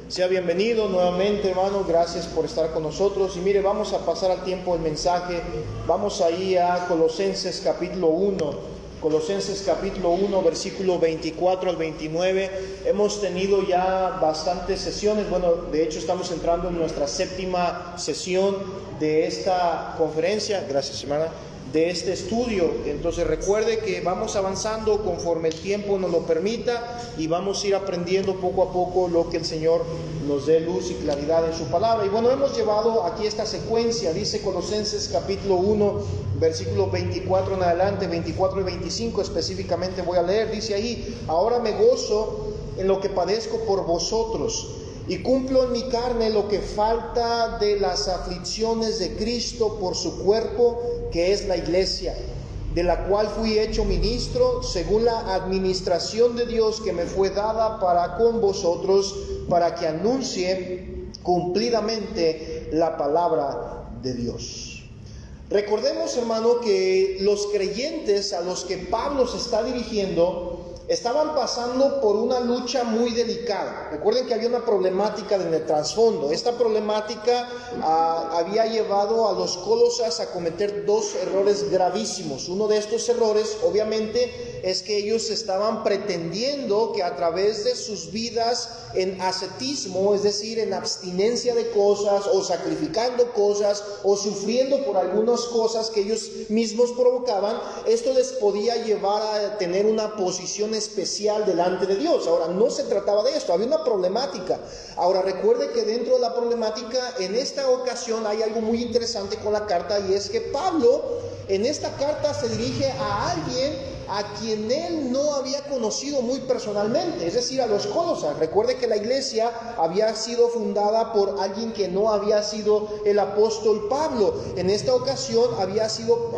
Sea bienvenido nuevamente, hermano. Gracias por estar con nosotros. Y mire, vamos a pasar al tiempo del mensaje. Vamos ahí a Colosenses capítulo 1. Colosenses capítulo 1, versículo 24 al 29. Hemos tenido ya bastantes sesiones. Bueno, de hecho estamos entrando en nuestra séptima sesión de esta conferencia. Gracias, hermana. De este estudio. Entonces recuerde que vamos avanzando conforme el tiempo nos lo permita y vamos a ir aprendiendo poco a poco lo que el Señor nos dé luz y claridad en su palabra. Y bueno, hemos llevado aquí esta secuencia. Dice Colosenses capítulo 1 versículo 24 en adelante, 24 y 25 específicamente voy a leer. Dice ahí: ahora me gozo en lo que padezco por vosotros y cumplo en mi carne lo que falta de las aflicciones de Cristo por su cuerpo, que es la iglesia, de la cual fui hecho ministro según la administración de Dios que me fue dada para con vosotros, para que anuncie cumplidamente la palabra de Dios. Recordemos, hermano, que los creyentes a los que Pablo se está dirigiendo estaban pasando por una lucha muy delicada. Recuerden que había una problemática en el trasfondo. Esta problemática había llevado a los Colosas a cometer dos errores gravísimos. Uno de estos errores, obviamente, es que ellos estaban pretendiendo que a través de sus vidas en ascetismo, es decir, en abstinencia de cosas, o sacrificando cosas, o sufriendo por algunas cosas que ellos mismos provocaban, esto les podía llevar a tener una posición especial delante de Dios. Ahora, no se trataba de esto, había una problemática. Ahora, recuerde que dentro de la problemática, en esta ocasión hay algo muy interesante con la carta, y es que Pablo en esta carta se dirige a alguien a quien él no había conocido muy personalmente, es decir, a los Colosas. Recuerde que la iglesia había sido fundada por alguien que no había sido el apóstol Pablo. En esta ocasión había sido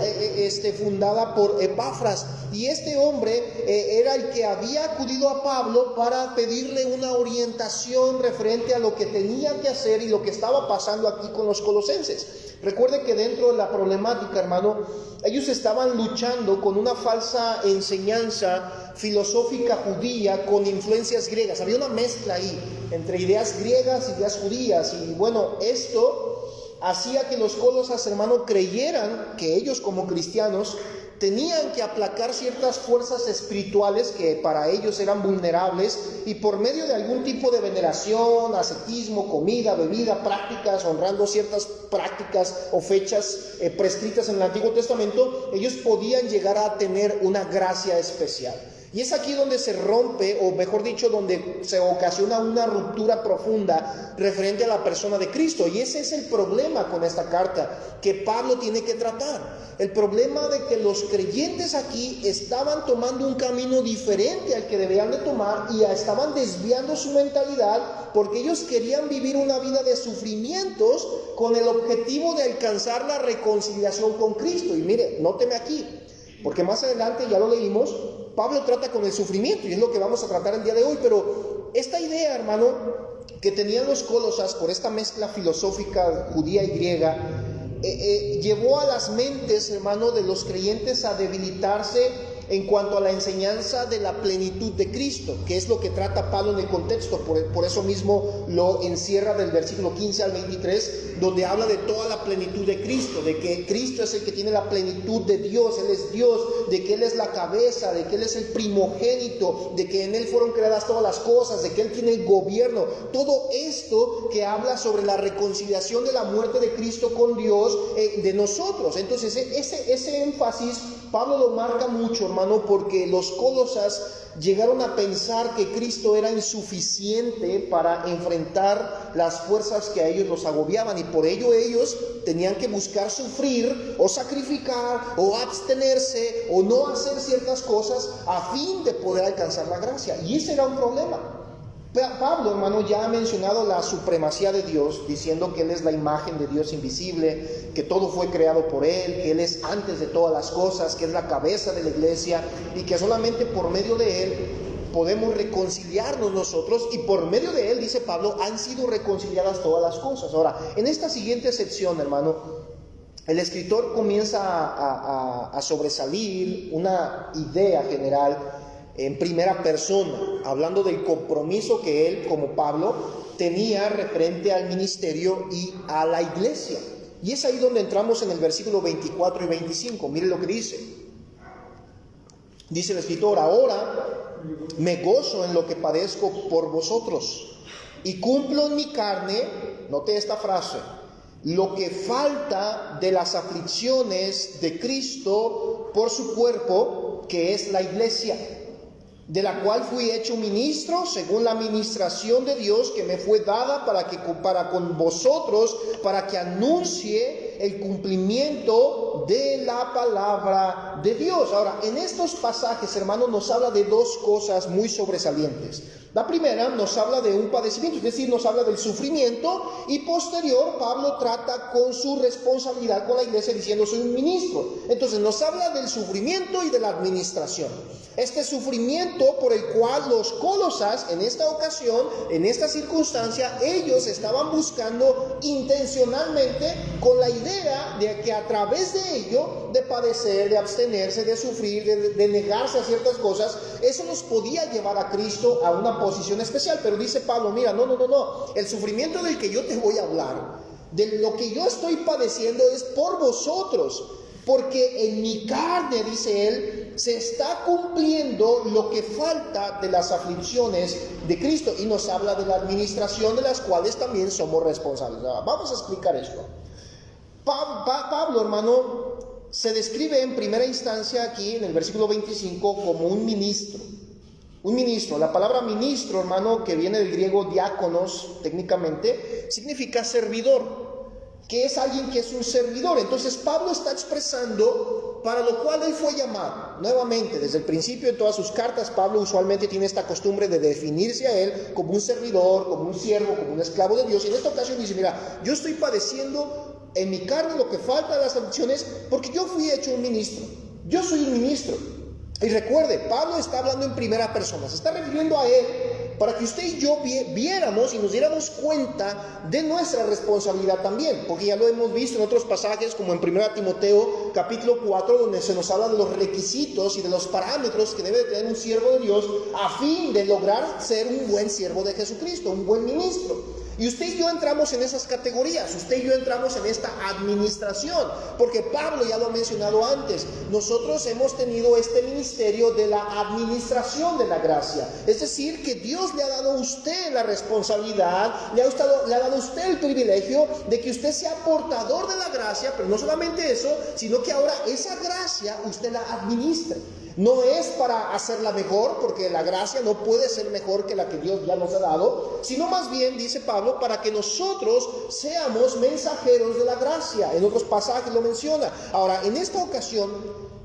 fundada por Epafras, y este hombre era el que había acudido a Pablo para pedirle una orientación referente a lo que tenía que hacer y lo que estaba pasando aquí con los colosenses. Recuerde que dentro de la problemática, hermano, ellos estaban luchando con una falsa enseñanza filosófica judía con influencias griegas. Había una mezcla ahí entre ideas griegas y ideas judías. Y bueno, esto hacía que los Colosas, hermano, creyeran que ellos como cristianos tenían que aplacar ciertas fuerzas espirituales que para ellos eran vulnerables, y por medio de algún tipo de veneración, ascetismo, comida, bebida, prácticas, honrando ciertas prácticas o fechas prescritas en el Antiguo Testamento, ellos podían llegar a tener una gracia especial. Y es aquí donde se rompe, o mejor dicho, donde se ocasiona una ruptura profunda referente a la persona de Cristo. Y ese es el problema con esta carta que Pablo tiene que tratar. El problema de que los creyentes aquí estaban tomando un camino diferente al que debían de tomar, y estaban desviando su mentalidad porque ellos querían vivir una vida de sufrimientos con el objetivo de alcanzar la reconciliación con Cristo. Y mire, nóteme aquí, porque más adelante ya lo leímos, Pablo trata con el sufrimiento, y es lo que vamos a tratar el día de hoy. Pero esta idea, hermano, que tenían los Colosas por esta mezcla filosófica judía y griega, llevó a las mentes, hermano, de los creyentes a debilitarse en cuanto a la enseñanza de la plenitud de Cristo, que es lo que trata Pablo en el contexto. Por eso mismo lo encierra del versículo 15 al 23, donde habla de toda la plenitud de Cristo, de que Cristo es el que tiene la plenitud de Dios, Él es Dios, de que Él es la cabeza, de que Él es el primogénito, de que en Él fueron creadas todas las cosas, de que Él tiene el gobierno. Todo esto que habla sobre la reconciliación de la muerte de Cristo con Dios, de nosotros. Entonces ese énfasis Pablo lo marca mucho, hermano, porque los Colosas llegaron a pensar que Cristo era insuficiente para enfrentar las fuerzas que a ellos los agobiaban, y por ello ellos tenían que buscar sufrir o sacrificar o abstenerse o no hacer ciertas cosas a fin de poder alcanzar la gracia. Y ese era un problema. Pablo, hermano, ya ha mencionado la supremacía de Dios, diciendo que Él es la imagen de Dios invisible, que todo fue creado por Él, que Él es antes de todas las cosas, que es la cabeza de la iglesia, y que solamente por medio de Él podemos reconciliarnos nosotros, y por medio de Él, dice Pablo, han sido reconciliadas todas las cosas. Ahora, en esta siguiente sección, hermano, el escritor comienza a sobresalir una idea general en primera persona, hablando del compromiso que él, como Pablo, tenía referente al ministerio y a la iglesia. Y es ahí donde entramos en el versículo 24 y 25. Mire lo que dice. Dice el escritor: ahora me gozo en lo que padezco por vosotros y cumplo en mi carne, note esta frase, lo que falta de las aflicciones de Cristo por su cuerpo, que es la iglesia, de la cual fui hecho ministro según la administración de Dios que me fue dada para con vosotros, para que anuncie el cumplimiento de la palabra de Dios. Ahora, en estos pasajes, hermanos, nos habla de dos cosas muy sobresalientes. La primera nos habla de un padecimiento, es decir, nos habla del sufrimiento, y posterior Pablo trata con su responsabilidad con la iglesia diciendo: soy un ministro. Entonces nos habla del sufrimiento y de la administración. Este sufrimiento por el cual los colosas en esta ocasión, en esta circunstancia, ellos estaban buscando intencionalmente, con la idea de que a través de ello, de padecer, de abstenerse, de sufrir, de negarse a ciertas cosas, eso nos podía llevar a Cristo a una posición especial. Pero dice Pablo: mira, no, el sufrimiento del que yo te voy a hablar, de lo que yo estoy padeciendo, es por vosotros, porque en mi carne, dice él, se está cumpliendo lo que falta de las aflicciones de Cristo. Y nos habla de la administración, de las cuales también somos responsables. Vamos a explicar esto. Pablo, hermano, se describe en primera instancia aquí en el versículo 25 como un ministro. Un ministro. La palabra ministro, hermano, que viene del griego diáconos, técnicamente, significa servidor, que es alguien que es un servidor. Entonces Pablo está expresando para lo cual él fue llamado. Nuevamente, desde el principio de todas sus cartas, Pablo usualmente tiene esta costumbre de definirse a él como un servidor, como un siervo, como un esclavo de Dios. Y en esta ocasión dice: mira, yo estoy padeciendo en mi carne lo que falta de las aflicciones, porque yo fui hecho un ministro. Yo soy un ministro. Y recuerde, Pablo está hablando en primera persona, se está refiriendo a él para que usted y yo viéramos y nos diéramos cuenta de nuestra responsabilidad también, porque ya lo hemos visto en otros pasajes, como en 1 Timoteo capítulo 4, donde se nos habla de los requisitos y de los parámetros que debe tener un siervo de Dios a fin de lograr ser un buen siervo de Jesucristo, un buen ministro. Y usted y yo entramos en esas categorías, usted y yo entramos en esta administración, porque Pablo ya lo ha mencionado antes, nosotros hemos tenido este ministerio de la administración de la gracia, es decir, que Dios le ha dado a usted la responsabilidad, le ha dado a usted el privilegio de que usted sea portador de la gracia, pero no solamente eso, sino que ahora esa gracia usted la administre. No es para hacerla mejor, porque la gracia no puede ser mejor que la que Dios ya nos ha dado, sino más bien, dice Pablo, para que nosotros seamos mensajeros de la gracia. En otros pasajes lo menciona. Ahora, en esta ocasión,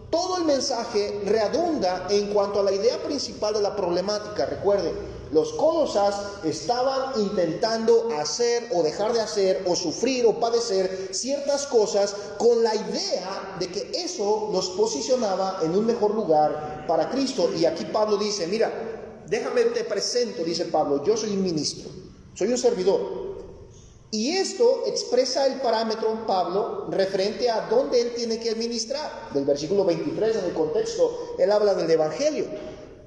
todo el mensaje redunda en cuanto a la idea principal de la problemática. Recuerde, los colosas estaban intentando hacer o dejar de hacer o sufrir o padecer ciertas cosas con la idea de que eso los posicionaba en un mejor lugar para Cristo. Y aquí Pablo dice: mira, déjame te presento, dice Pablo, yo soy un ministro, soy un servidor. Y esto expresa el parámetro, Pablo, referente a dónde él tiene que administrar. Del versículo 23, en el contexto, él habla del evangelio.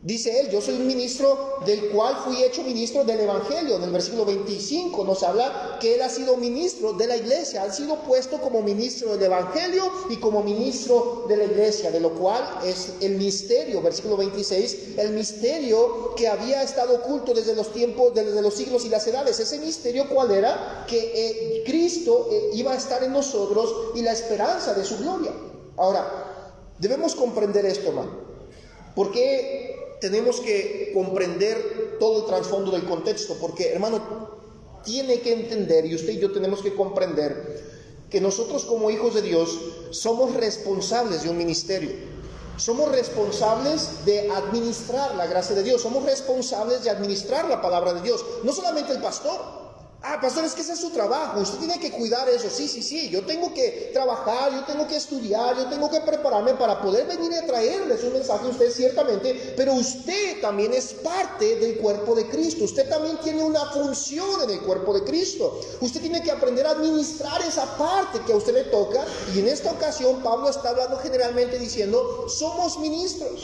Dice él: yo soy un ministro del cual fui hecho ministro del evangelio. En el versículo 25 nos habla que él ha sido ministro de la iglesia, ha sido puesto como ministro del evangelio y como ministro de la iglesia, de lo cual es el misterio, versículo 26, el misterio que había estado oculto desde los tiempos, desde los siglos y las edades. Ese misterio, ¿cuál era? Que Cristo iba a estar en nosotros y la esperanza de su gloria. Ahora, debemos comprender esto, hermano. ¿Por qué tenemos que comprender todo el trasfondo del contexto? Porque, hermano, tiene que entender, y usted y yo tenemos que comprender, que nosotros como hijos de Dios somos responsables de un ministerio. Somos responsables de administrar la gracia de Dios. Somos responsables de administrar la palabra de Dios. No solamente el pastor. Pastor, es que ese es su trabajo, usted tiene que cuidar eso. Sí, yo tengo que trabajar, yo tengo que estudiar, yo tengo que prepararme para poder venir a traerles un mensaje a usted, ciertamente, pero usted también es parte del cuerpo de Cristo, usted también tiene una función en el cuerpo de Cristo, usted tiene que aprender a administrar esa parte que a usted le toca. Y en esta ocasión Pablo está hablando generalmente diciendo: somos ministros,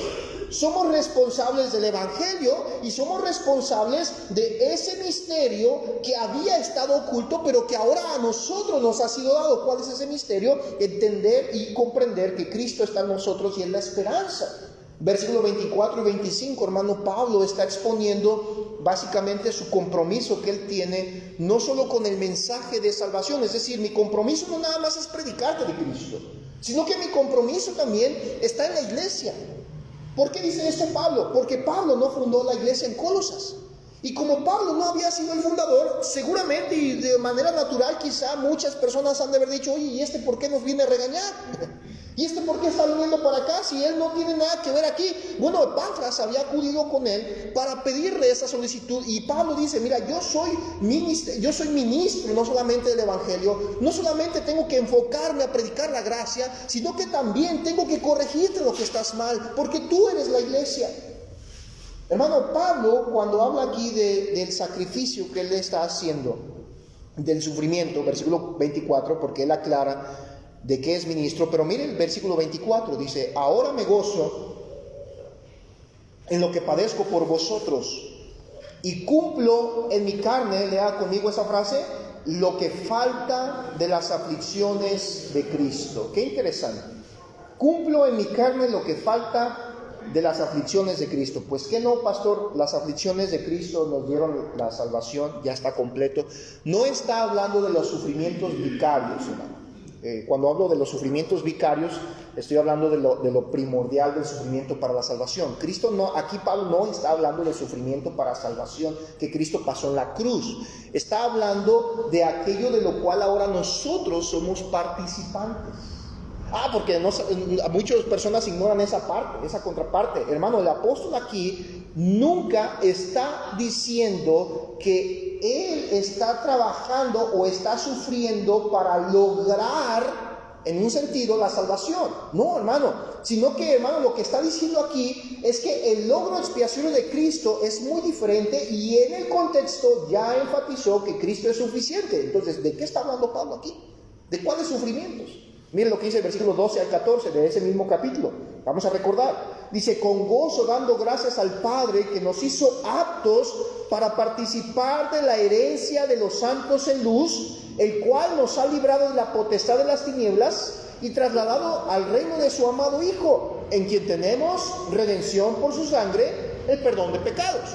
somos responsables del Evangelio y somos responsables de ese misterio que había estado oculto, pero que ahora a nosotros nos ha sido dado. ¿Cuál es ese misterio? Entender y comprender que Cristo está en nosotros y es la esperanza. Versículos 24 y 25, hermano Pablo está exponiendo básicamente su compromiso que él tiene, no solo con el mensaje de salvación, es decir, mi compromiso no nada más es predicarte de Cristo, sino que mi compromiso también está en la iglesia. ¿Por qué dice esto Pablo? Porque Pablo no fundó la iglesia en Colosas. Y como Pablo no había sido el fundador, seguramente y de manera natural quizá muchas personas han de haber dicho, oye, ¿y este por qué nos viene a regañar? ¿Y este por qué está viniendo para acá si él no tiene nada que ver aquí? Bueno, Epafras había acudido con él para pedirle esa solicitud. Y Pablo dice, mira, yo soy ministro no solamente del Evangelio, no solamente tengo que enfocarme a predicar la gracia, sino que también tengo que corregirte lo que estás mal, porque tú eres la iglesia. Hermano, Pablo, cuando habla aquí del sacrificio que él está haciendo, del sufrimiento, versículo 24, porque él aclara de que es ministro, pero mire el versículo 24, dice, ahora me gozo en lo que padezco por vosotros y cumplo en mi carne, lea conmigo esa frase, lo que falta de las aflicciones de Cristo. Qué interesante. Cumplo en mi carne lo que falta de las aflicciones de Cristo. Pues que no, pastor, las aflicciones de Cristo nos dieron la salvación, ya está completo. No está hablando de los sufrimientos vicarios, hermano. Cuando hablo de los sufrimientos vicarios, estoy hablando de lo primordial del sufrimiento para la salvación. Cristo no, aquí Pablo no está hablando del sufrimiento para salvación que Cristo pasó en la cruz. Está hablando de aquello de lo cual ahora nosotros somos participantes. Porque muchas personas ignoran esa parte, esa contraparte. Hermano, el apóstol aquí nunca está diciendo que él está trabajando o está sufriendo para lograr, en un sentido, la salvación. No, hermano, sino que, hermano, lo que está diciendo aquí es que el logro expiatorio de Cristo es muy diferente y en el contexto ya enfatizó que Cristo es suficiente. Entonces, ¿de qué está hablando Pablo aquí? ¿De cuáles sufrimientos? Miren lo que dice el versículo 12 al 14 de ese mismo capítulo. Vamos a recordar. Dice, con gozo dando gracias al Padre que nos hizo aptos para participar de la herencia de los santos en luz, el cual nos ha librado de la potestad de las tinieblas y trasladado al reino de su amado Hijo, en quien tenemos redención por su sangre, el perdón de pecados.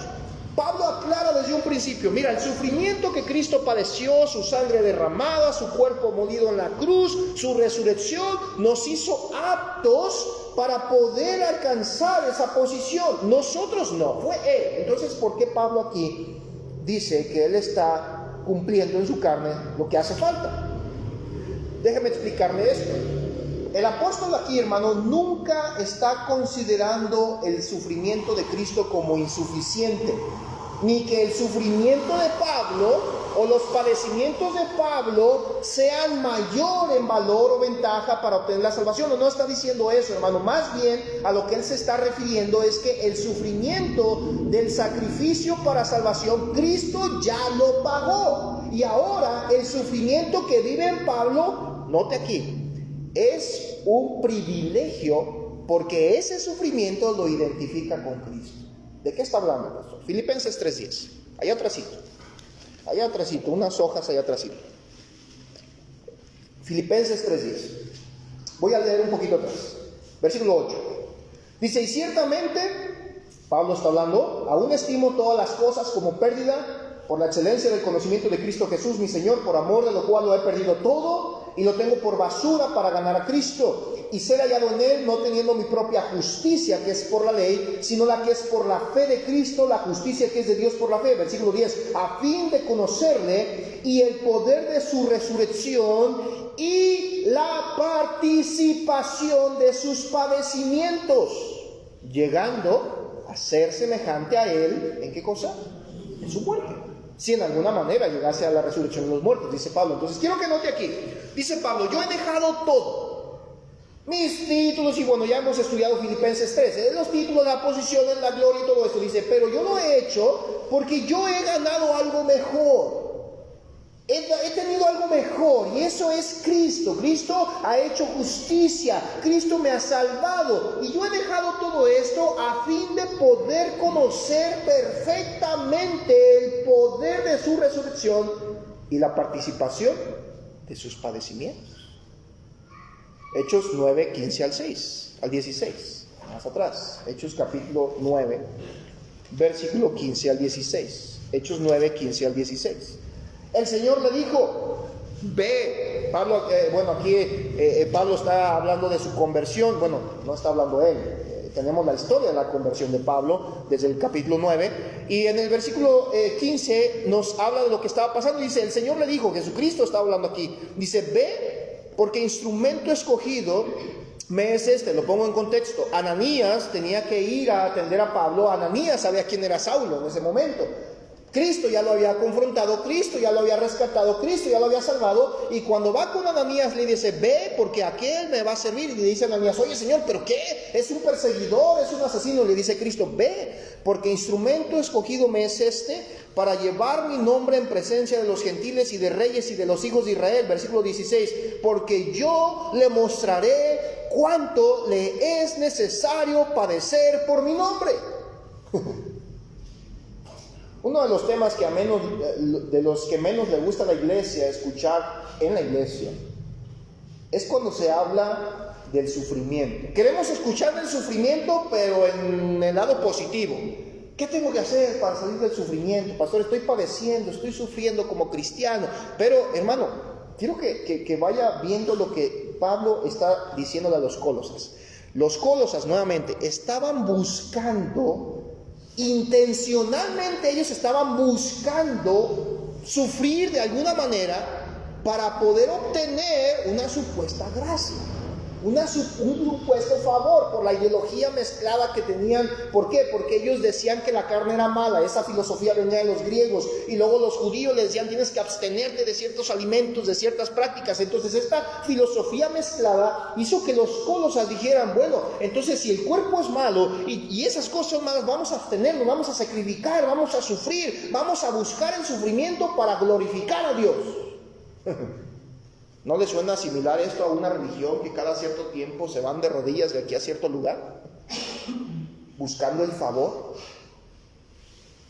Pablo aclara desde un principio, mira, el sufrimiento que Cristo padeció, su sangre derramada, su cuerpo molido en la cruz, su resurrección, nos hizo aptos para poder alcanzar esa posición. Nosotros no, fue Él. Entonces, ¿por qué Pablo aquí dice que Él está cumpliendo en su carne lo que hace falta? Déjeme explicarle esto. El apóstol aquí, hermano, nunca está considerando el sufrimiento de Cristo como insuficiente, ni que el sufrimiento de Pablo o los padecimientos de Pablo sean mayor en valor o ventaja para obtener la salvación. No está diciendo eso, hermano. Más bien a lo que él se está refiriendo es que el sufrimiento del sacrificio para salvación, Cristo ya lo pagó. Y ahora el sufrimiento que vive en Pablo, note aquí, es un privilegio porque ese sufrimiento lo identifica con Cristo. ¿De qué está hablando, pastor? Filipenses 3:10. Allá atrásito, unas hojas allá atrásito. Filipenses 3:10. Voy a leer un poquito atrás. Versículo 8. Dice, y ciertamente, Pablo está hablando, aún estimo todas las cosas como pérdida por la excelencia del conocimiento de Cristo Jesús, mi Señor, por amor de lo cual lo he perdido todo y lo tengo por basura para ganar a Cristo y ser hallado en Él, no teniendo mi propia justicia que es por la ley, sino la que es por la fe de Cristo, la justicia que es de Dios por la fe. Versículo 10, a fin de conocerle y el poder de su resurrección y la participación de sus padecimientos, llegando a ser semejante a Él, ¿en qué cosa? En su muerte. Si en alguna manera llegase a la resurrección de los muertos, dice Pablo. Entonces quiero que note aquí, dice Pablo, yo he dejado todo, mis títulos, y bueno, ya hemos estudiado Filipenses 13, los títulos, la posición, la gloria y todo esto, dice, pero yo lo he hecho porque yo he ganado algo mejor, He tenido algo mejor y eso es Cristo. Cristo ha hecho justicia, Cristo me ha salvado y yo he dejado todo esto a fin de poder conocer perfectamente el poder de su resurrección y la participación de sus padecimientos. Hechos 9, 15 al 16, más atrás. Hechos capítulo 9, versículo 15 al 16. Hechos 9, 15 al 16. El Señor le dijo, ve. Pablo, Pablo está hablando de su conversión. Bueno, no está hablando él. Tenemos la historia de la conversión de Pablo desde el capítulo 9. Y en el versículo 15 nos habla de lo que estaba pasando. Dice, el Señor le dijo, Jesucristo está hablando aquí. Dice, ve, porque instrumento escogido me es este. Lo pongo en contexto. Ananías tenía que ir a atender a Pablo. Ananías sabía quién era Saulo en ese momento. Cristo ya lo había confrontado, Cristo ya lo había rescatado, Cristo ya lo había salvado. Y cuando va con Ananías le dice, ve porque aquel me va a servir. Y le dice a Ananías, oye Señor, ¿pero qué? ¿Es un perseguidor? ¿Es un asesino? Le dice Cristo, ve porque instrumento escogido me es este para llevar mi nombre en presencia de los gentiles y de reyes y de los hijos de Israel. Versículo 16, porque yo le mostraré cuánto le es necesario padecer por mi nombre. Uno de los temas de los que menos le gusta a la iglesia escuchar en la iglesia es cuando se habla del sufrimiento. Queremos escuchar del sufrimiento, pero en el lado positivo. ¿Qué tengo que hacer para salir del sufrimiento? Pastor, estoy padeciendo, estoy sufriendo como cristiano. Pero, hermano, quiero que vaya viendo lo que Pablo está diciéndole a los Colosas. Los Colosas, nuevamente, estaban buscando... Intencionalmente ellos estaban buscando sufrir de alguna manera para poder obtener una supuesta gracia, un supuesto favor por la ideología mezclada que tenían. ¿Por qué? Porque ellos decían que la carne era mala. Esa filosofía venía de los griegos, y luego los judíos les decían tienes que abstenerte de ciertos alimentos, de ciertas prácticas. Entonces esta filosofía mezclada hizo que los Colosas dijeran, bueno, entonces si el cuerpo es malo y esas cosas son malas, vamos a abstenernos, vamos a sacrificar, vamos a sufrir, vamos a buscar el sufrimiento para glorificar a Dios. ¿No le suena similar esto a una religión que cada cierto tiempo se van de rodillas de aquí a cierto lugar? Buscando el favor,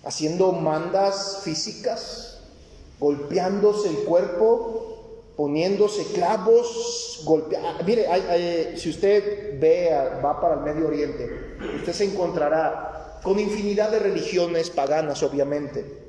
haciendo mandas físicas, golpeándose el cuerpo, poniéndose clavos, Mire, si usted va para el Medio Oriente, usted se encontrará con infinidad de religiones paganas, obviamente.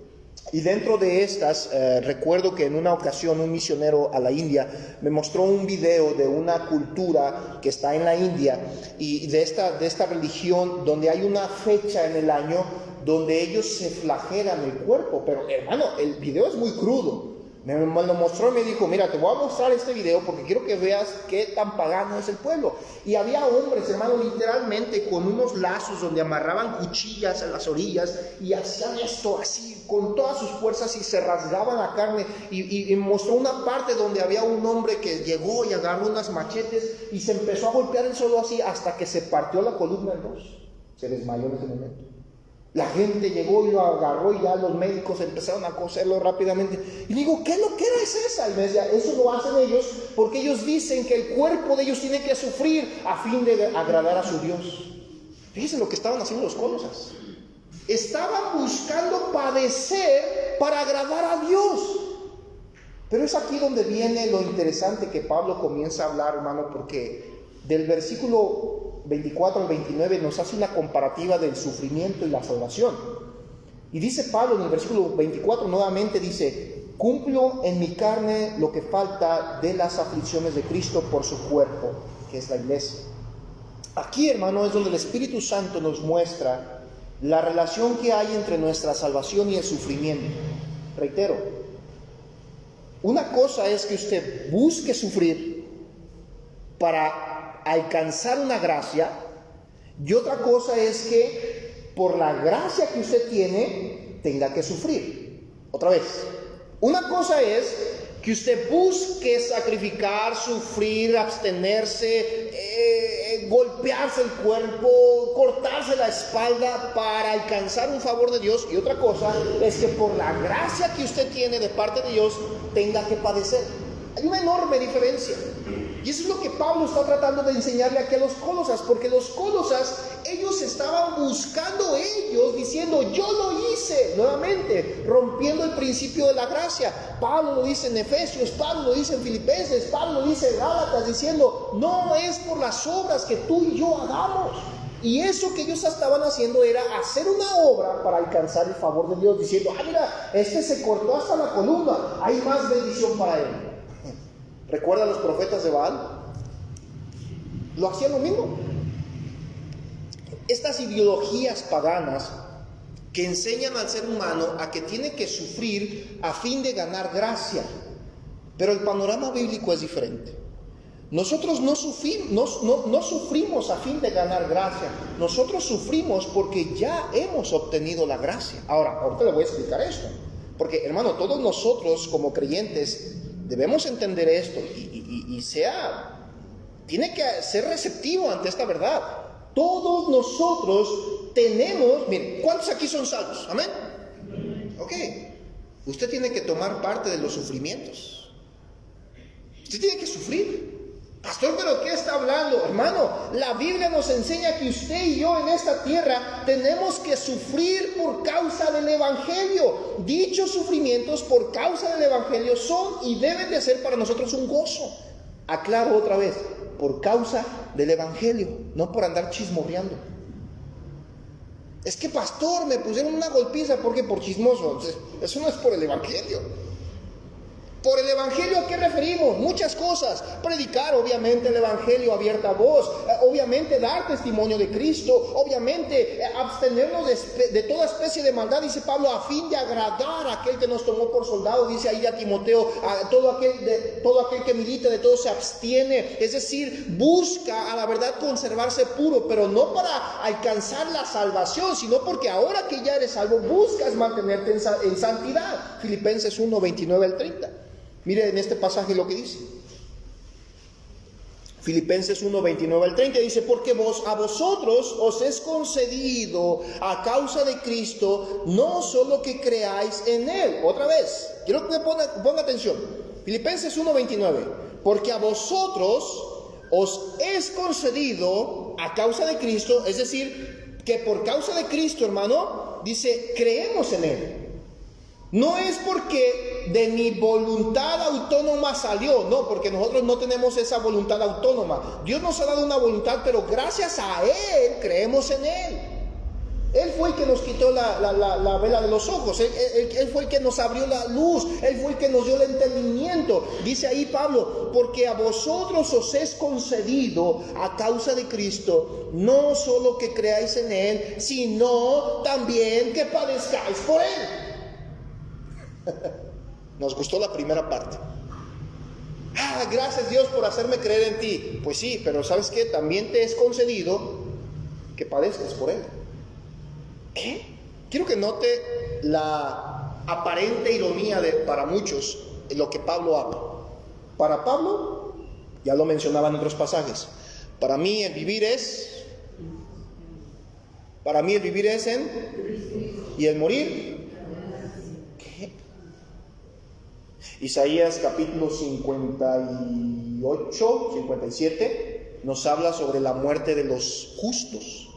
Y dentro de estas, recuerdo que en una ocasión un misionero a la India me mostró un video de una cultura que está en la India y de esta religión donde hay una fecha en el año donde ellos se flagelan el cuerpo. Pero hermano, el video es muy crudo. Me lo mostró y me dijo, mira, te voy a mostrar este video porque quiero que veas qué tan pagano es el pueblo. Y había hombres, hermano, literalmente con unos lazos donde amarraban cuchillas a las orillas y hacían esto así con todas sus fuerzas y se rasgaban la carne. Y mostró una parte donde había un hombre que llegó y agarró unas machetes y se empezó a golpear el suelo así hasta que se partió la columna en dos. Se desmayó en ese momento. La gente llegó y lo agarró y ya los médicos empezaron a coserlo rápidamente. Y digo, ¿qué loquera es esa? Y me decía, eso lo hacen ellos porque ellos dicen que el cuerpo de ellos tiene que sufrir a fin de agradar a su Dios. Fíjense lo que estaban haciendo los Colosas. Estaban buscando padecer para agradar a Dios. Pero es aquí donde viene lo interesante que Pablo comienza a hablar, hermano, porque del versículo 24 al 29 nos hace una comparativa del sufrimiento y la salvación. Y dice Pablo en el versículo 24 nuevamente, dice, cumplo en mi carne lo que falta de las aflicciones de Cristo por su cuerpo, que es la iglesia. Aquí, hermano, es donde el Espíritu Santo nos muestra la relación que hay entre nuestra salvación y el sufrimiento. Reitero, una cosa es que usted busque sufrir para alcanzar una gracia, y otra cosa es que por la gracia que usted tiene tenga que sufrir. Otra vez, una cosa es que usted busque sacrificar, sufrir, abstenerse, golpearse el cuerpo, cortarse la espalda para alcanzar un favor de Dios. Y otra cosa es que por la gracia que usted tiene de parte de Dios, tenga que padecer. Hay una enorme diferencia. Y eso es lo que Pablo está tratando de enseñarle aquí a los Colosas, porque los Colosas, ellos estaban buscando diciendo, yo lo hice, nuevamente, rompiendo el principio de la gracia. Pablo lo dice en Efesios, Pablo lo dice en Filipenses, Pablo lo dice en Gálatas, diciendo, no es por las obras que tú y yo hagamos. Y eso que ellos estaban haciendo era hacer una obra para alcanzar el favor de Dios, diciendo, mira, este se cortó hasta la columna, hay más bendición para él. ¿Recuerda a los profetas de Baal? Lo hacían lo mismo. Estas ideologías paganas que enseñan al ser humano a que tiene que sufrir a fin de ganar gracia. Pero el panorama bíblico es diferente. Nosotros no sufrimos a fin de ganar gracia. Nosotros sufrimos porque ya hemos obtenido la gracia. Ahorita le voy a explicar esto. Porque, hermano, todos nosotros como creyentes debemos entender esto y tiene que ser receptivo ante esta verdad. Todos nosotros tenemos, miren, ¿cuántos aquí son salvos? ¿Amén? Ok. Usted tiene que tomar parte de los sufrimientos. Usted tiene que sufrir. Pastor, ¿pero qué está hablando? Hermano, la Biblia nos enseña que usted y yo en esta tierra tenemos que sufrir por causa del Evangelio. Dichos sufrimientos por causa del Evangelio son y deben de ser para nosotros un gozo. Aclaro otra vez, por causa del Evangelio, no por andar chismorreando. Es que, pastor, me pusieron una golpiza porque por chismoso. Eso no es por el Evangelio. Por el Evangelio, ¿a qué referimos? Muchas cosas. Predicar, obviamente, el Evangelio a abierta voz. Obviamente, dar testimonio de Cristo. Obviamente, abstenernos de toda especie de maldad, dice Pablo, a fin de agradar a aquel que nos tomó por soldado. Dice ahí a Timoteo, todo aquel que milita de todo se abstiene. Es decir, busca a la verdad conservarse puro, pero no para alcanzar la salvación, sino porque ahora que ya eres salvo, buscas mantenerte en santidad. Filipenses 1, 29 al 30. Mire en este pasaje lo que dice. Filipenses 1, 29 al 30 dice, porque a vosotros os es concedido a causa de Cristo, no solo que creáis en Él. Otra vez, quiero que ponga atención. Filipenses 1, 29. Porque a vosotros os es concedido a causa de Cristo, es decir, que por causa de Cristo, hermano, dice, creemos en Él. No es porque de mi voluntad autónoma salió, no, porque nosotros no tenemos esa voluntad autónoma. Dios nos ha dado una voluntad, pero gracias a Él creemos en Él. Él fue el que nos quitó la vela de los ojos, él fue el que nos abrió la luz, Él fue el que nos dio el entendimiento. Dice ahí Pablo, porque a vosotros os es concedido a causa de Cristo, no solo que creáis en Él, sino también que padezcáis por Él. Nos gustó la primera parte. Gracias Dios por hacerme creer en ti. Pues sí, pero ¿sabes qué? También te es concedido que padezcas por Él. ¿Qué? Quiero que note la aparente ironía para muchos en lo que Pablo habla. Para Pablo, ya lo mencionaba en otros pasajes, para mí el vivir es y el morir. Isaías capítulo 58, 57 nos habla sobre la muerte de los justos,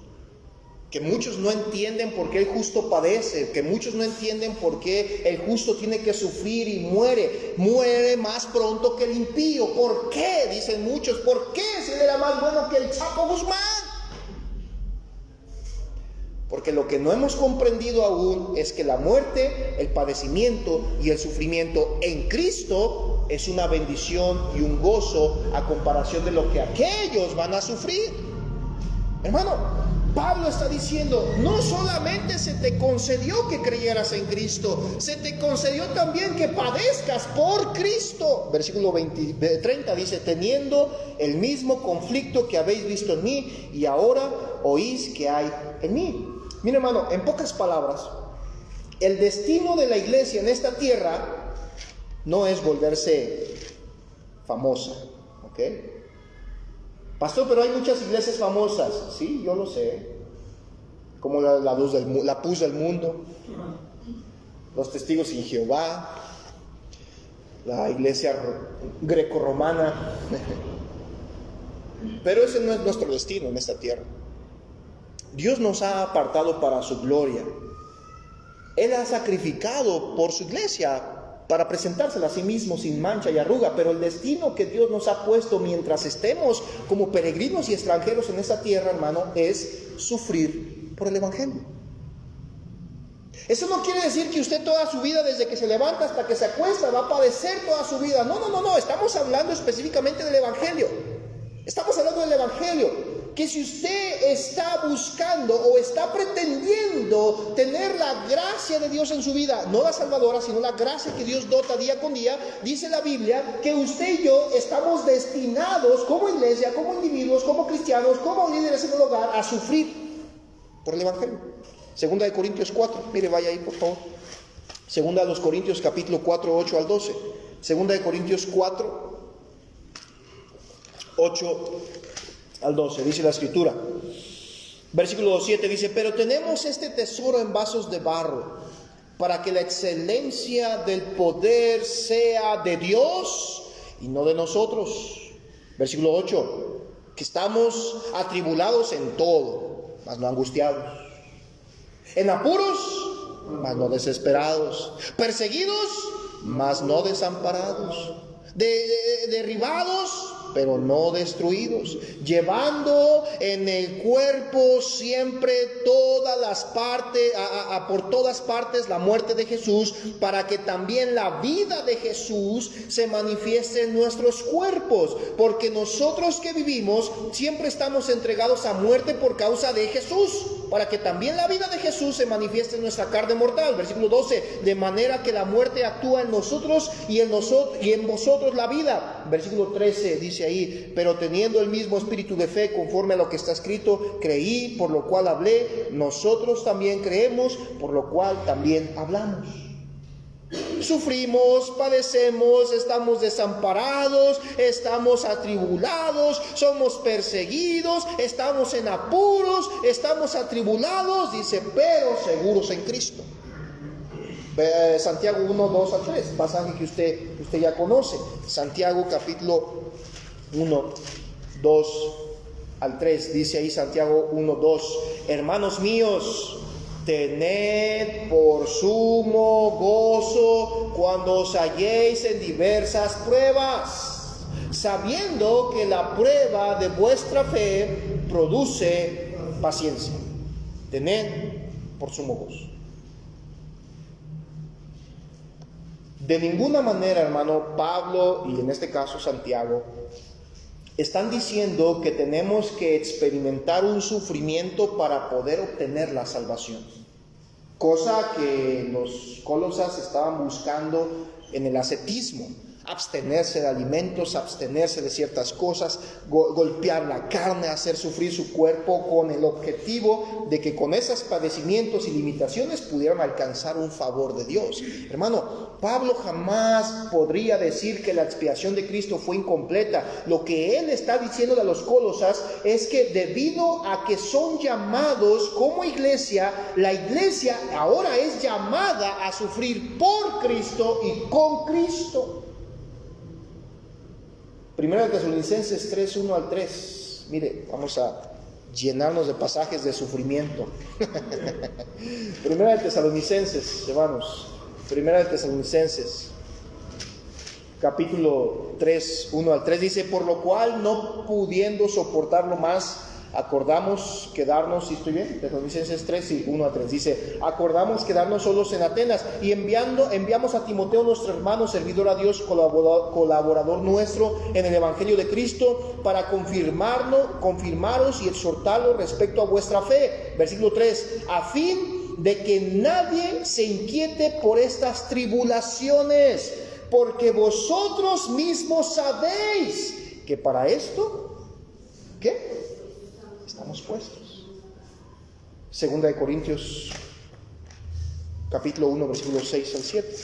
que muchos no entienden por qué el justo padece, que muchos no entienden por qué el justo tiene que sufrir y muere más pronto que el impío. ¿Por qué? Dicen muchos, ¿por qué si él era más bueno que el Chapo Guzmán? Porque lo que no hemos comprendido aún es que la muerte, el padecimiento y el sufrimiento en Cristo es una bendición y un gozo a comparación de lo que aquellos van a sufrir. Hermano, Pablo está diciendo, no solamente se te concedió que creyeras en Cristo, se te concedió también que padezcas por Cristo. Versículo 30 dice, teniendo el mismo conflicto que habéis visto en mí y ahora oís que hay en mí. Mira, hermano, en pocas palabras, el destino de la iglesia en esta tierra no es volverse famosa, ¿ok? Pastor, pero hay muchas iglesias famosas. Sí, yo lo sé. Como la PUS del mundo, los Testigos de Jehová, la iglesia grecorromana. Pero ese no es nuestro destino en esta tierra. Dios nos ha apartado para su gloria. Él ha sacrificado por su iglesia para presentársela a sí mismo sin mancha y arruga. Pero el destino que Dios nos ha puesto mientras estemos como peregrinos y extranjeros en esta tierra, hermano, es sufrir por el Evangelio. Eso no quiere decir que usted toda su vida, desde que se levanta hasta que se acuesta, va a padecer toda su vida. No. Estamos hablando específicamente del Evangelio. Estamos hablando del Evangelio. Que si usted está buscando o está pretendiendo tener la gracia de Dios en su vida, no la salvadora, sino la gracia que Dios dota día con día, dice la Biblia que usted y yo estamos destinados como iglesia, como individuos, como cristianos, como líderes en el hogar, a sufrir por el Evangelio. Segunda de Corintios 4, mire, vaya ahí por favor. Segunda de los Corintios capítulo 4, 8 al 12. Segunda de Corintios 4, 8 al 12, dice la Escritura. Versículo 7 dice: pero tenemos este tesoro en vasos de barro, para que la excelencia del poder sea de Dios y no de nosotros. Versículo 8: que estamos atribulados en todo, mas no angustiados; en apuros, mas no desesperados; perseguidos, mas no desamparados; derribados, pero no destruidos; llevando en el cuerpo siempre todas las partes, por todas partes la muerte de Jesús, para que también la vida de Jesús se manifieste en nuestros cuerpos. Porque nosotros que vivimos siempre estamos entregados a muerte por causa de Jesús, para que también la vida de Jesús se manifieste en nuestra carne mortal. Versículo 12: de manera que la muerte actúa en nosotros y en vosotros la vida. Versículo 13 dice ahí: pero teniendo el mismo espíritu de fe, conforme a lo que está escrito, creí, por lo cual hablé; nosotros también creemos, por lo cual también hablamos. Sufrimos, padecemos, estamos desamparados, estamos atribulados, somos perseguidos, estamos en apuros, estamos atribulados, dice, pero seguros en Cristo. Santiago 1, 2 al 3, pasaje que usted ya conoce. Santiago capítulo 1, 2 al 3, dice ahí Santiago 1, 2: hermanos míos, tened por sumo gozo cuando os halléis en diversas pruebas, sabiendo que la prueba de vuestra fe produce paciencia. Tened por sumo gozo. De ninguna manera, hermano, Pablo y en este caso Santiago están diciendo que tenemos que experimentar un sufrimiento para poder obtener la salvación, cosa que los colosas estaban buscando en el ascetismo: abstenerse de alimentos, abstenerse de ciertas cosas, golpear la carne, hacer sufrir su cuerpo, con el objetivo de que con esos padecimientos y limitaciones pudieran alcanzar un favor de Dios. Hermano, Pablo jamás podría decir que la expiación de Cristo fue incompleta. Lo que él está diciendo a los colosas es que debido a que son llamados como iglesia, la iglesia ahora es llamada a sufrir por Cristo y con Cristo. Primera de Tesalonicenses 3, 1 al 3. Mire, vamos a llenarnos de pasajes de sufrimiento. Primera de Tesalonicenses, hermanos. Primera de Tesalonicenses, capítulo 3, 1 al 3, dice: por lo cual, no pudiendo soportarlo más, acordamos quedarnos, ¿sí estoy bien? Tesalonicenses 3, sí, 1 a 3, dice: acordamos quedarnos solos en Atenas, y enviamos a Timoteo, nuestro hermano, servidor a Dios, colaborador nuestro en el Evangelio de Cristo, para confirmaros y exhortaros respecto a vuestra fe. Versículo 3: a fin de que nadie se inquiete por estas tribulaciones, porque vosotros mismos sabéis que para esto, ¿qué? Estamos puestos. Segunda de Corintios capítulo 1 versículos 6 al 7.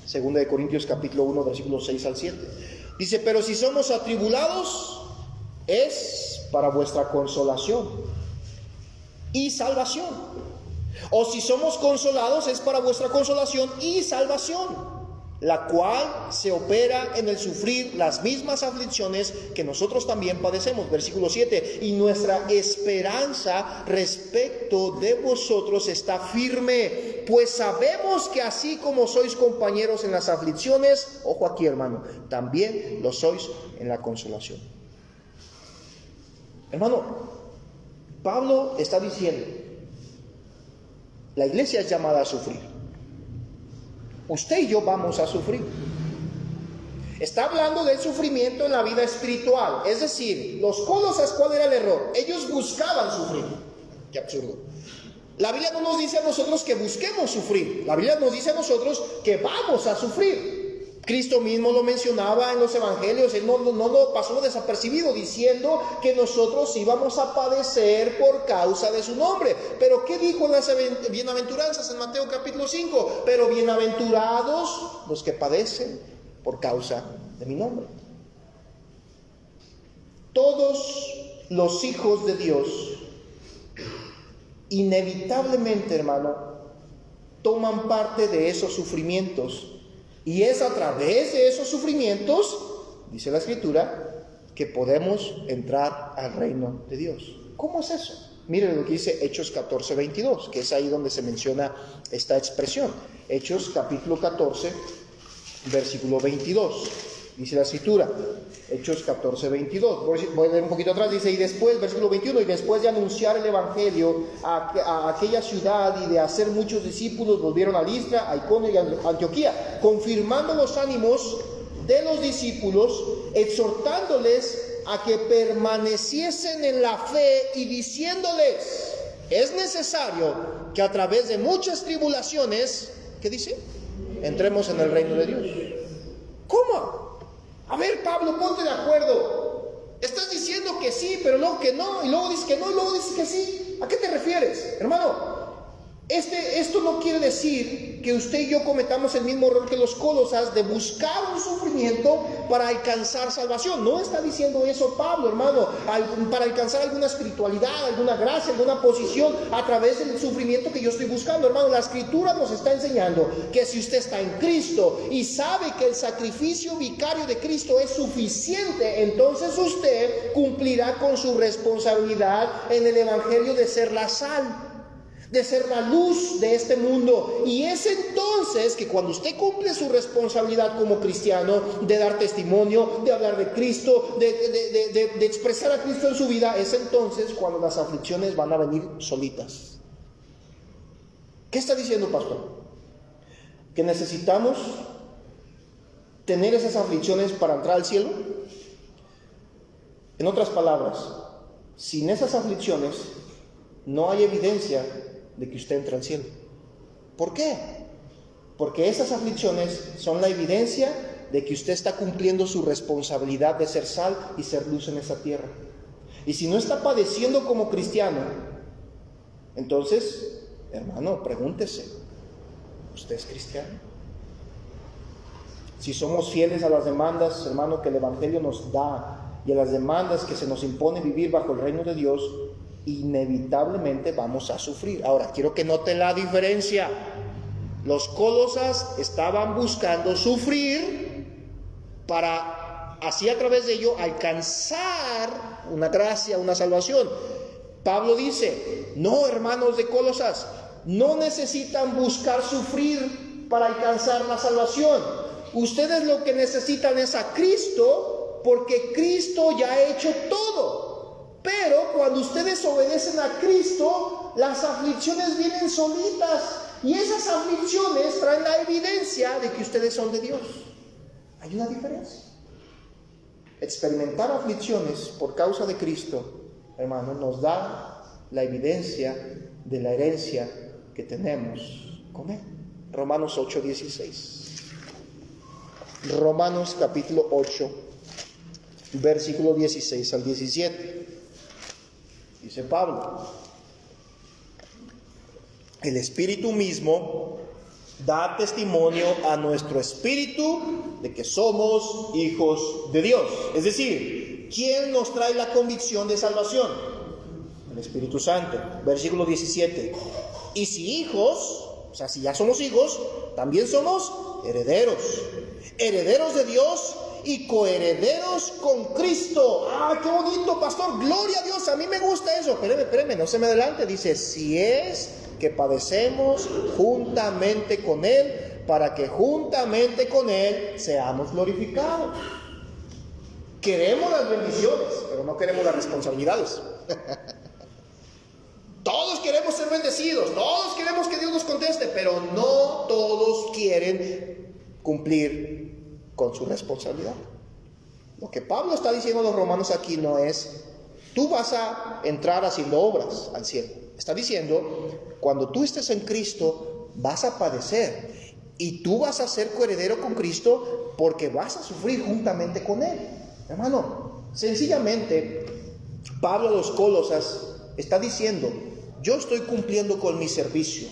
Segunda de Corintios capítulo 1 versículos 6 al 7. Dice: pero si somos atribulados, es para vuestra consolación y salvación. O si somos consolados, es para vuestra consolación y salvación, la cual se opera en el sufrir las mismas aflicciones que nosotros también padecemos. Versículo 7. Y nuestra esperanza respecto de vosotros está firme, pues sabemos que así como sois compañeros en las aflicciones, ojo aquí, hermano, también lo sois en la consolación. Hermano, Pablo está diciendo, la iglesia es llamada a sufrir. Usted y yo vamos a sufrir. Está hablando del sufrimiento en la vida espiritual. Es decir, los Colosas, ¿cuál era el error? Ellos buscaban sufrir. Qué absurdo. La Biblia no nos dice a nosotros que busquemos sufrir. La Biblia nos dice a nosotros que vamos a sufrir. Cristo mismo lo mencionaba en los evangelios. Él no lo pasó desapercibido, diciendo que nosotros íbamos a padecer por causa de su nombre. Pero ¿qué dijo en las bienaventuranzas en Mateo capítulo 5? Pero bienaventurados los que padecen por causa de mi nombre. Todos los hijos de Dios, inevitablemente, hermano, toman parte de esos sufrimientos. Y es a través de esos sufrimientos, dice la Escritura, que podemos entrar al reino de Dios. ¿Cómo es eso? Miren lo que dice Hechos 14:22, que es ahí donde se menciona esta expresión. Hechos capítulo 14, versículo 22. Dice la Escritura, Hechos 14:22. Voy a leer un poquito atrás. Dice, y después, versículo 21, y después de anunciar el evangelio a aquella ciudad y de hacer muchos discípulos, volvieron a Listra, a Iconio y a Antioquía, confirmando los ánimos de los discípulos, exhortándoles a que permaneciesen en la fe y diciéndoles, es necesario que a través de muchas tribulaciones, ¿qué dice? Entremos en el reino de Dios. ¿Cómo? A ver, Pablo, ponte de acuerdo. Estás diciendo que sí, pero luego que no, y luego dices que no, y luego dices que sí. ¿A qué te refieres, hermano? Esto no quiere decir que usted y yo cometamos el mismo error que los Colosas de buscar un sufrimiento para alcanzar salvación. No está diciendo eso Pablo, hermano, para alcanzar alguna espiritualidad, alguna gracia, alguna posición a través del sufrimiento que yo estoy buscando, hermano. La Escritura nos está enseñando que si usted está en Cristo y sabe que el sacrificio vicario de Cristo es suficiente, entonces usted cumplirá con su responsabilidad en el evangelio de ser la sal, de ser la luz de este mundo. Y es entonces que cuando usted cumple su responsabilidad como cristiano, de dar testimonio, de hablar de Cristo, de expresar a Cristo en su vida, es entonces cuando las aflicciones van a venir solitas. ¿Qué está diciendo, pastor? ¿Que necesitamos tener esas aflicciones para entrar al cielo? En otras palabras, sin esas aflicciones no hay evidencia de que usted entre al cielo. ¿Por qué? Porque esas aflicciones son la evidencia de que usted está cumpliendo su responsabilidad de ser sal y ser luz en esta tierra. Y si no está padeciendo como cristiano, entonces, hermano, pregúntese, ¿usted es cristiano? Si somos fieles a las demandas, hermano, que el Evangelio nos da y a las demandas que se nos impone vivir bajo el reino de Dios, inevitablemente vamos a sufrir. Ahora, quiero que noten la diferencia. Los Colosas estaban buscando sufrir para así a través de ello alcanzar una gracia, una salvación. Pablo dice, no, hermanos de Colosas, no necesitan buscar sufrir para alcanzar la salvación. Ustedes lo que necesitan es a Cristo, porque Cristo ya ha hecho todo. Pero cuando ustedes obedecen a Cristo, las aflicciones vienen solitas. Y esas aflicciones traen la evidencia de que ustedes son de Dios. Hay una diferencia. Experimentar aflicciones por causa de Cristo, hermano, nos da la evidencia de la herencia que tenemos con Él. Romanos 8:16. Romanos capítulo 8, versículo 16 al 17. Dice Pablo, el Espíritu mismo da testimonio a nuestro espíritu de que somos hijos de Dios. Es decir, ¿Quién nos trae la convicción de salvación? El Espíritu Santo. Versículo 17. Y si hijos, o sea, si ya somos hijos, también somos herederos. Herederos de Dios y coherederos con Cristo. ¡Ah, qué bonito, pastor! ¡Gloria a Dios! A mí me gusta eso. Espéreme, no se me adelante. Dice, si es que padecemos juntamente con Él, para que juntamente con Él seamos glorificados. Queremos las bendiciones, pero no queremos las responsabilidades. Todos queremos ser bendecidos, todos queremos que Dios nos conteste, pero no todos quieren cumplir con su responsabilidad. Lo que Pablo está diciendo a los romanos aquí no es, tú vas a entrar haciendo obras al cielo. Está diciendo, cuando tú estés en Cristo, vas a padecer. Y tú vas a ser coheredero con Cristo porque vas a sufrir juntamente con Él. Hermano, sencillamente, Pablo a los Colosas está diciendo, yo estoy cumpliendo con mi servicio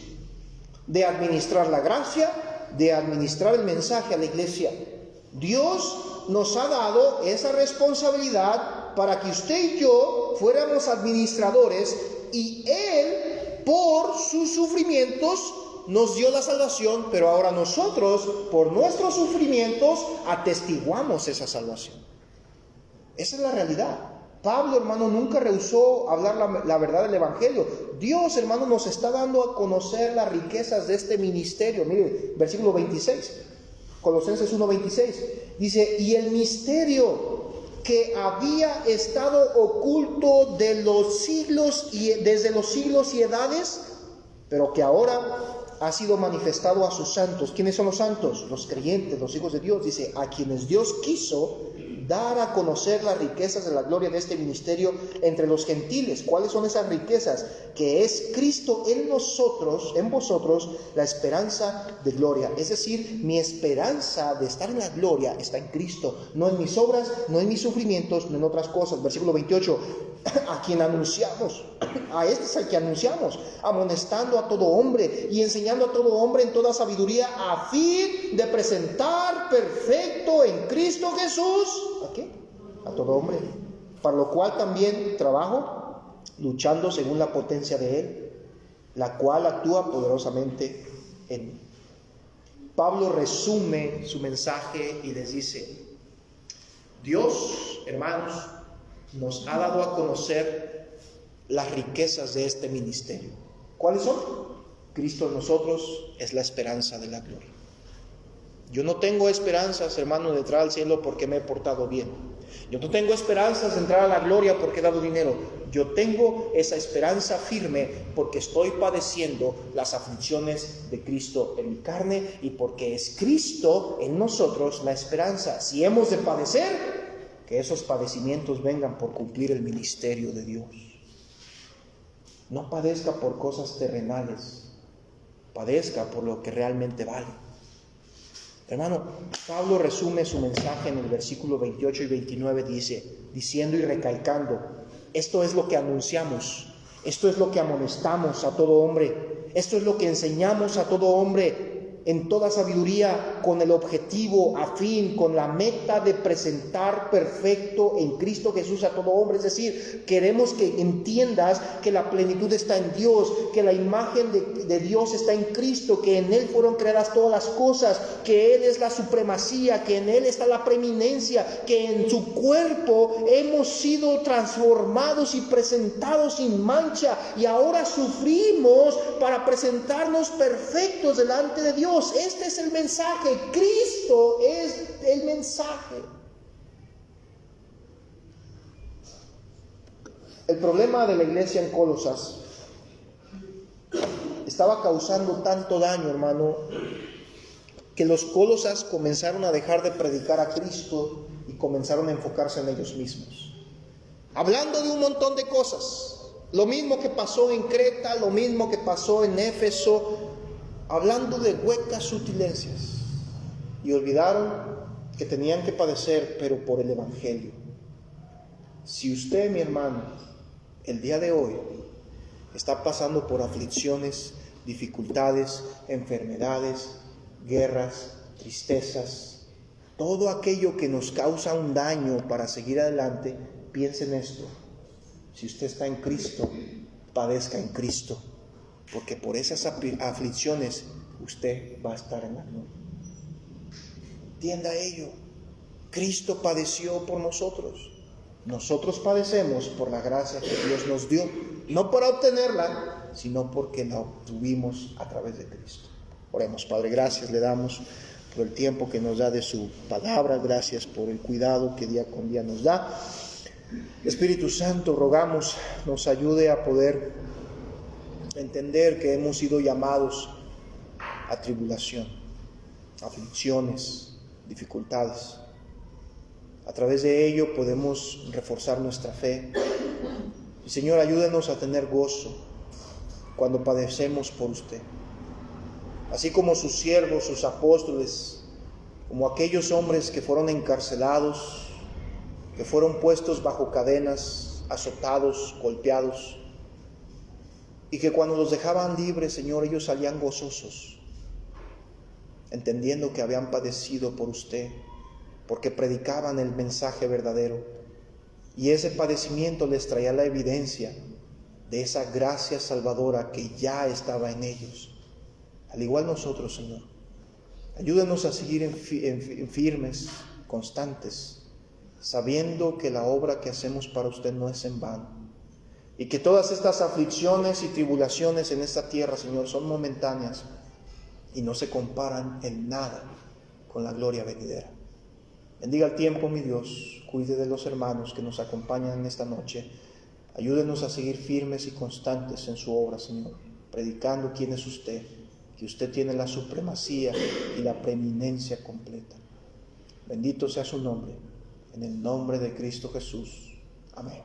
de administrar la gracia, de administrar el mensaje a la iglesia. Dios nos ha dado esa responsabilidad para que usted y yo fuéramos administradores, y Él, por sus sufrimientos, nos dio la salvación, pero ahora nosotros, por nuestros sufrimientos, atestiguamos esa salvación. Esa es la realidad. Pablo, hermano, nunca rehusó hablar la verdad del Evangelio. Dios, hermano, nos está dando a conocer las riquezas de este ministerio. Mire, versículo 26, Colosenses 1:26, dice, y el misterio que había estado oculto de los siglos y desde los siglos y edades, pero que ahora ha sido manifestado a sus santos. ¿Quiénes son los santos? Los creyentes, los hijos de Dios. Dice, a quienes Dios quiso dar a conocer las riquezas de la gloria de este ministerio entre los gentiles. ¿Cuáles son esas riquezas? Que es Cristo en nosotros, en vosotros, la esperanza de gloria. Es decir, mi esperanza de estar en la gloria está en Cristo, no en mis obras, no en mis sufrimientos, no en otras cosas. Versículo 28, a quien anunciamos, a este es al que anunciamos, amonestando a todo hombre y enseñando a todo hombre en toda sabiduría, a fin de presentar perfecto en Cristo Jesús, ¿a qué? A todo hombre, para lo cual también trabajo, luchando según la potencia de Él, la cual actúa poderosamente en mí. Pablo resume su mensaje y les dice, Dios, hermanos, nos ha dado a conocer las riquezas de este ministerio. ¿Cuáles son? Cristo en nosotros es la esperanza de la gloria. Yo no tengo esperanzas, hermano, de entrar al cielo porque me he portado bien. Yo no tengo esperanzas de entrar a la gloria porque he dado dinero. Yo tengo esa esperanza firme porque estoy padeciendo las aflicciones de Cristo en mi carne, y porque es Cristo en nosotros la esperanza. Si hemos de padecer, que esos padecimientos vengan por cumplir el ministerio de Dios. No padezca por cosas terrenales, padezca por lo que realmente vale. Hermano, Pablo resume su mensaje en el versículo 28 y 29, diciendo y recalcando, esto es lo que anunciamos, esto es lo que amonestamos a todo hombre, esto es lo que enseñamos a todo hombre en toda sabiduría, con el objetivo, a fin, con la meta de presentar perfecto en Cristo Jesús a todo hombre. Es decir, queremos que entiendas que la plenitud está en Dios, que la imagen de Dios está en Cristo, que en Él fueron creadas todas las cosas, que Él es la supremacía, que en Él está la preeminencia, que en su cuerpo hemos sido transformados y presentados sin mancha, y ahora sufrimos para presentarnos perfectos delante de Dios. Este es el mensaje. Cristo es el mensaje. El problema de la iglesia en Colosas estaba causando tanto daño, hermano, que los Colosas comenzaron a dejar de predicar a Cristo y comenzaron a enfocarse en ellos mismos, hablando de un montón de cosas. Lo mismo que pasó en Creta, lo mismo que pasó en Éfeso, hablando de huecas sutilencias, y olvidaron que tenían que padecer, pero por el Evangelio. Si usted, mi hermano, el día de hoy está pasando por aflicciones, dificultades, enfermedades, guerras, tristezas, Todo aquello que nos causa un daño para seguir adelante, piense en esto. Si usted está en Cristo, padezca en Cristo, porque por esas aflicciones usted va a estar en la gloria. Entienda ello. Cristo padeció por nosotros. Nosotros padecemos por la gracia que Dios nos dio, no para obtenerla, sino porque la obtuvimos a través de Cristo. Oremos. Padre, gracias le damos por el tiempo que nos da de su palabra, gracias por el cuidado que día con día nos da. Espíritu Santo, rogamos nos ayude a poder entender que hemos sido llamados a tribulación, aflicciones, dificultades. A través de ello podemos reforzar nuestra fe. Y Señor, ayúdenos a tener gozo cuando padecemos por usted. Así como sus siervos, sus apóstoles, como aquellos hombres que fueron encarcelados, que fueron puestos bajo cadenas, azotados, golpeados, y que cuando los dejaban libres, Señor, ellos salían gozosos, entendiendo que habían padecido por usted, porque predicaban el mensaje verdadero, y ese padecimiento les traía la evidencia de esa gracia salvadora que ya estaba en ellos. Al igual nosotros, Señor, ayúdanos a seguir en firmes, constantes, sabiendo que la obra que hacemos para usted no es en vano, y que todas estas aflicciones y tribulaciones en esta tierra, Señor, son momentáneas y no se comparan en nada con la gloria venidera. Bendiga el tiempo, mi Dios, cuide de los hermanos que nos acompañan en esta noche. Ayúdenos a seguir firmes y constantes en su obra, Señor, predicando quién es usted, que usted tiene la supremacía y la preeminencia completa. Bendito sea su nombre, en el nombre de Cristo Jesús. Amén.